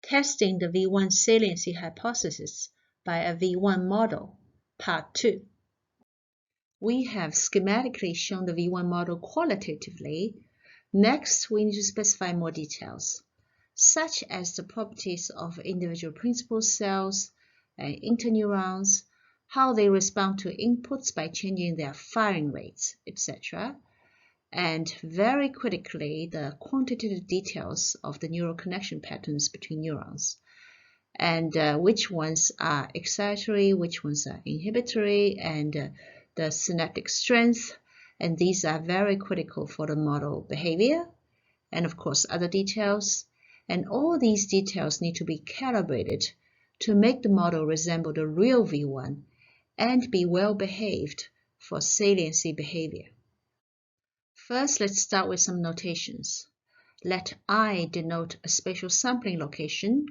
Testing the V1 saliency hypothesis by a V1 model, Part 2. We have schematically shown the V1 model qualitatively. Next, we need to specify more details, such as the properties of individual principal cells and interneurons, how they respond to inputs by changing their firing rates, etc. And very critically, the quantitative details of the neural connection patterns between neurons, and which ones are excitatory, which ones are inhibitory, and the synaptic strength. And these are very critical for the model behavior, and of course other details. And all these details need to be calibrated to make the model resemble the real V1 and be well behaved for saliency behavior. First, let's start with some notations. Let I denote a spatial sampling location,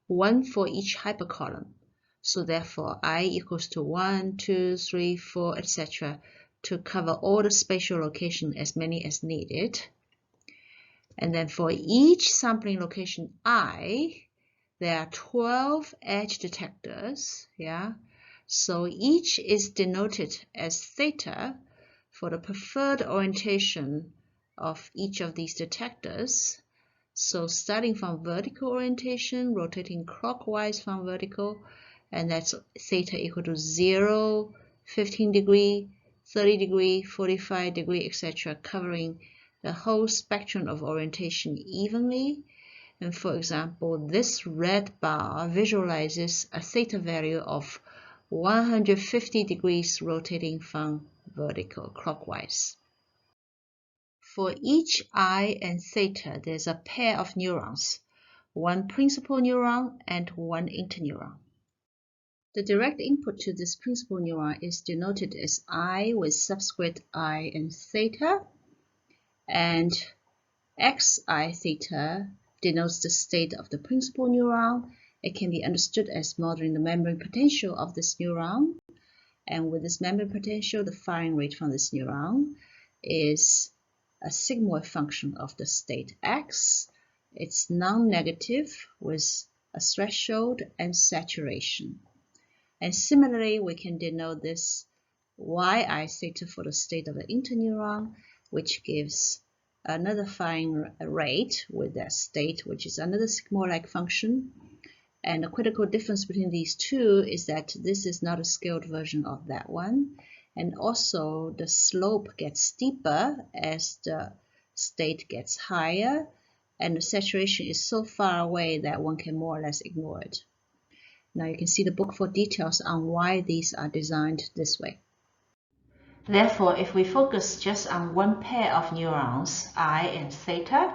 one for each hypercolumn. So therefore, I equals to 1, 2, 3, 4, etc. to cover all the spatial location, as many as needed. And then for each sampling location I, there are 12 edge detectors. So each is denoted as theta for the preferred orientation of each of these detectors. So starting from vertical orientation, rotating clockwise from vertical, and that's theta equal to 0, 15 degree, 30 degree, 45 degree, etc., covering the whole spectrum of orientation evenly. And for example, this red bar visualizes a theta value of 150 degrees rotating from vertical clockwise. For each I and theta, there's a pair of neurons, one principal neuron and one interneuron. The direct input to this principal neuron is denoted as I with subscript I and theta, and xi theta denotes the state of the principal neuron. It can be understood as modeling the membrane potential of this neuron. And with this membrane potential, the firing rate from this neuron is a sigmoid function of the state x. It's non-negative with a threshold and saturation. And similarly, we can denote this yi theta for the state of the interneuron, which gives another firing rate with that state, which is another sigmoid-like function. And the critical difference between these two is that this is not a scaled version of that one. And also the slope gets steeper as the state gets higher, and the saturation is so far away that one can more or less ignore it. Now you can see the book for details on why these are designed this way. Therefore, if we focus just on one pair of neurons, I and theta,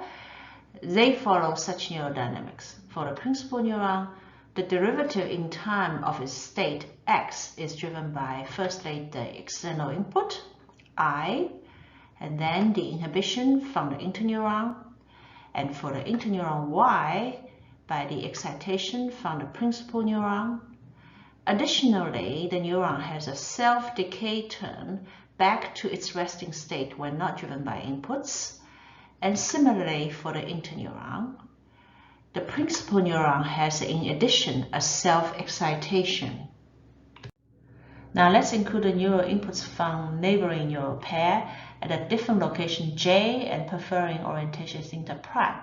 they follow such neurodynamics. For the principal neuron, the derivative in time of its state x is driven by firstly the external input, I, and then the inhibition from the interneuron, and for the interneuron y, by the excitation from the principal neuron. Additionally, the neuron has a self-decay turn back to its resting state when not driven by inputs. And similarly for the interneuron, the principal neuron has in addition a self-excitation. Now let's include the neural inputs from neighboring neural pair at a different location j and preferring orientation theta prime.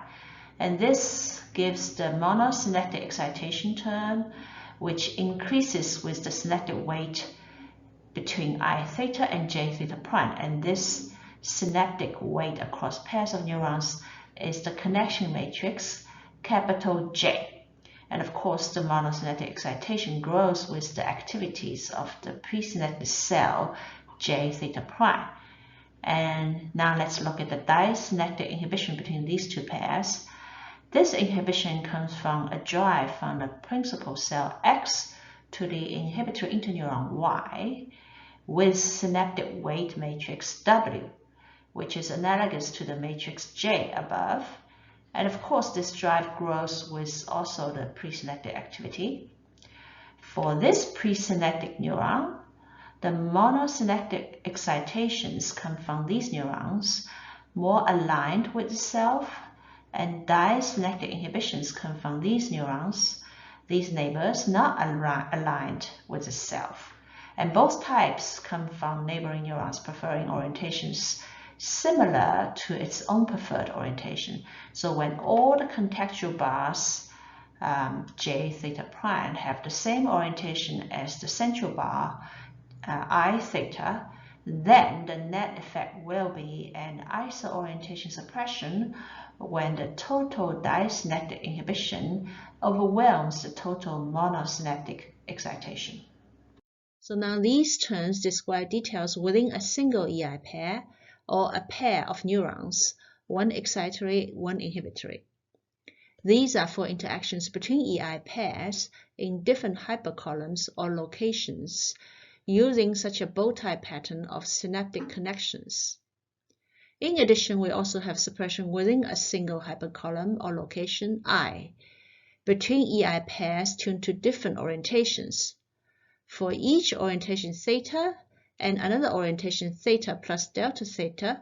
And this gives the monosynaptic excitation term, which increases with the synaptic weight between I theta and j theta prime. And this synaptic weight across pairs of neurons is the connection matrix, capital J. And of course, the monosynaptic excitation grows with the activities of the presynaptic cell, j theta prime. And now let's look at the disynaptic inhibition between these two pairs. This inhibition comes from a drive from the principal cell X to the inhibitory interneuron Y with synaptic weight matrix W, which is analogous to the matrix J above. And of course, this drive grows with also the presynaptic activity. For this presynaptic neuron, the monosynaptic excitations come from these neurons more aligned with itself and dye-selective inhibitions come from these neurons, these neighbors not aligned with itself. And both types come from neighboring neurons preferring orientations similar to its own preferred orientation. So when all the contextual bars j theta prime have the same orientation as the central bar I theta, then the net effect will be an iso-orientation suppression when the total disynaptic inhibition overwhelms the total monosynaptic excitation. So now these terms describe details within a single EI pair or a pair of neurons, one excitatory, one inhibitory. These are for interactions between EI pairs in different hypercolumns or locations using such a bow-tie pattern of synaptic connections. In addition, we also have suppression within a single hypercolumn or location I between EI pairs tuned to different orientations. For each orientation theta and another orientation theta plus delta theta,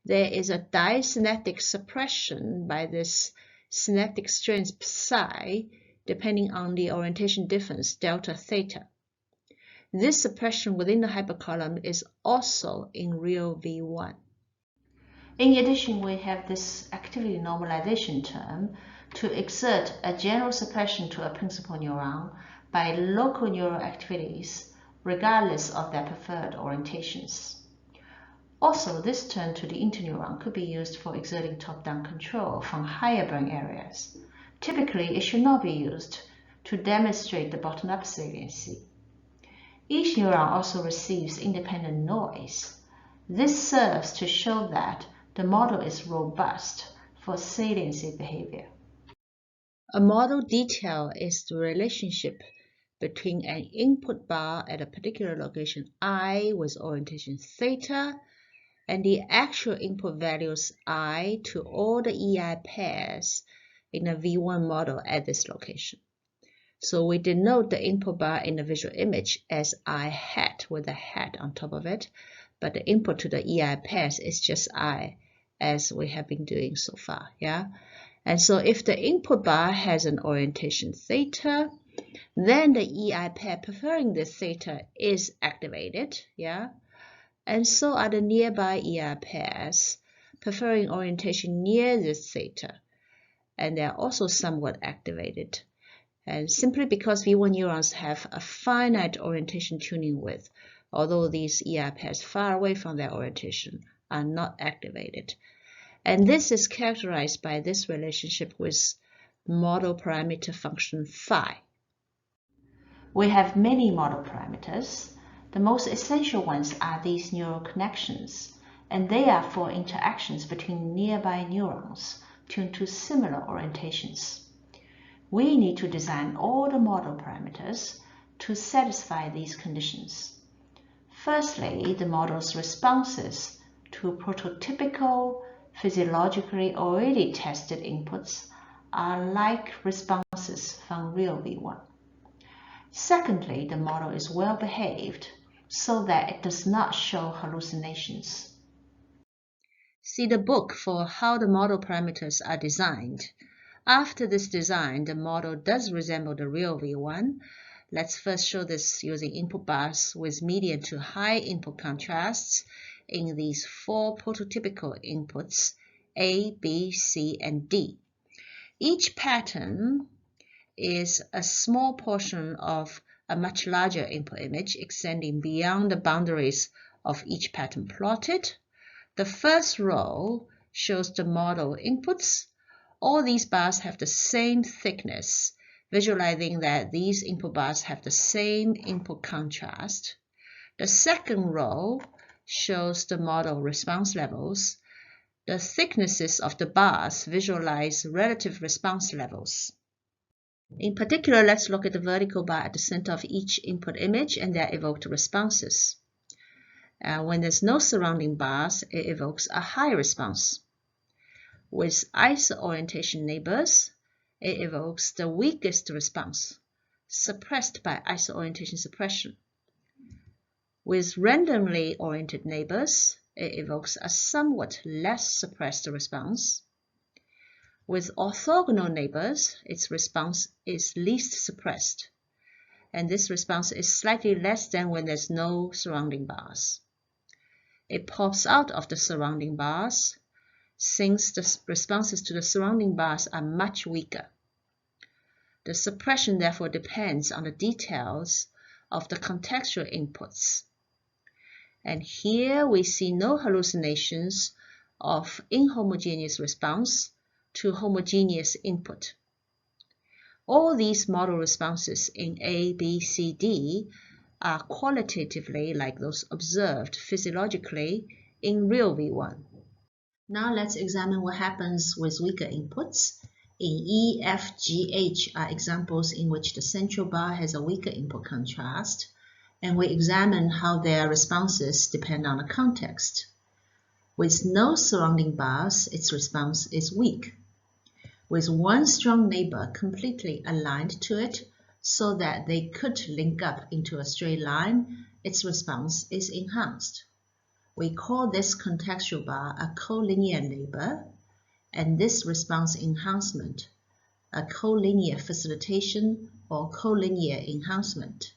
there is a disynaptic suppression by this synaptic strength psi depending on the orientation difference delta theta. This suppression within the hypercolumn is also in real V1. In addition, we have this activity normalization term to exert a general suppression to a principal neuron by local neural activities regardless of their preferred orientations. Also, this term to the interneuron could be used for exerting top-down control from higher brain areas. Typically, it should not be used to demonstrate the bottom-up saliency. Each neuron also receives independent noise. This serves to show that the model is robust for saliency behavior. A model detail is the relationship between an input bar at a particular location I with orientation theta and the actual input values I to all the EI pairs in a V1 model at this location. So we denote the input bar in the visual image as I hat with a hat on top of it, but the input to the EI pairs is just I, as we have been doing so far, yeah? And so if the input bar has an orientation theta, then the EI pair preferring this theta is activated, yeah? And so are the nearby EI pairs preferring orientation near this theta, and they are also somewhat activated. And simply because V1 neurons have a finite orientation tuning width, although these EI pairs far away from their orientation are not activated. And this is characterized by this relationship with model parameter function phi. We have many model parameters. The most essential ones are these neural connections, and they are for interactions between nearby neurons tuned to similar orientations. We need to design all the model parameters to satisfy these conditions. Firstly, the model's responses to prototypical, physiologically already tested inputs are like responses from real V1. Secondly, the model is well behaved so that it does not show hallucinations. See the book for how the model parameters are designed. After this design, the model does resemble the real V1. Let's first show this using input bars with medium to high input contrasts in these 4 prototypical inputs, A, B, C, and D. Each pattern is a small portion of a much larger input image extending beyond the boundaries of each pattern plotted. The first row shows the model inputs. All these bars have the same thickness, visualizing that these input bars have the same input contrast. The second row shows the model response levels. The thicknesses of the bars visualize relative response levels. In particular, let's look at the vertical bar at the center of each input image and their evoked responses. When there's no surrounding bars, it evokes a high response. With iso-orientation neighbors, it evokes the weakest response, suppressed by iso-orientation suppression. With randomly oriented neighbors, it evokes a somewhat less suppressed response. With orthogonal neighbors, its response is least suppressed, and this response is slightly less than when there's no surrounding bars. It pops out of the surrounding bars since the responses to the surrounding bars are much weaker. The suppression therefore depends on the details of the contextual inputs. And here we see no hallucinations of inhomogeneous response to homogeneous input. All these model responses in A, B, C, D are qualitatively like those observed physiologically in real V1. Now let's examine what happens with weaker inputs. In E, F, G, H are examples in which the central bar has a weaker input contrast, and we examine how their responses depend on the context. With no surrounding bars, its response is weak. With one strong neighbor completely aligned to it so that they could link up into a straight line, its response is enhanced. We call this contextual bar a collinear neighbor, and this response enhancement a collinear facilitation or collinear enhancement.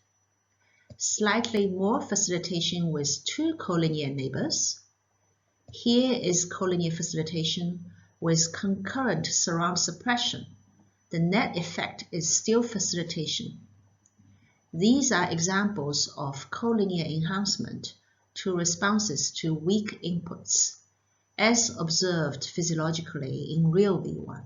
Slightly more facilitation with two collinear neighbors. Here is collinear facilitation with concurrent surround suppression. The net effect is still facilitation. These are examples of collinear enhancement to responses to weak inputs, as observed physiologically in real V1.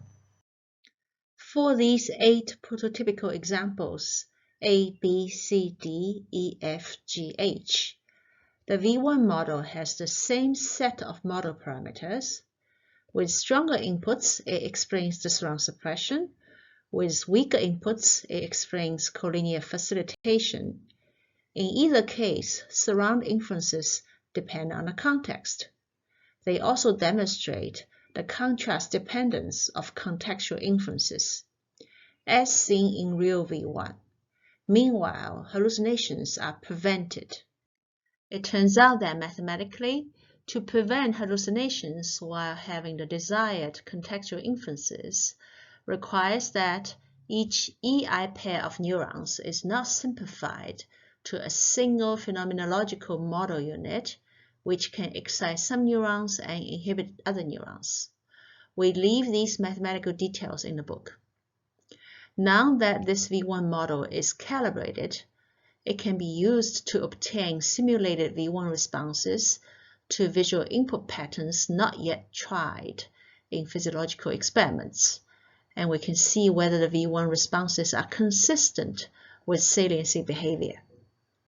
For these 8 prototypical examples, A, B, C, D, E, F, G, H, the V1 model has the same set of model parameters. With stronger inputs, it explains the surround suppression. With weaker inputs, it explains collinear facilitation. In either case, surround inferences depend on the context. They also demonstrate the contrast dependence of contextual inferences, as seen in real V1. Meanwhile, hallucinations are prevented. It turns out that mathematically, to prevent hallucinations while having the desired contextual inferences requires that each EI pair of neurons is not simplified to a single phenomenological model unit, which can excite some neurons and inhibit other neurons. We leave these mathematical details in the book. Now that this V1 model is calibrated, it can be used to obtain simulated V1 responses to visual input patterns not yet tried in physiological experiments, and we can see whether the V1 responses are consistent with saliency behavior.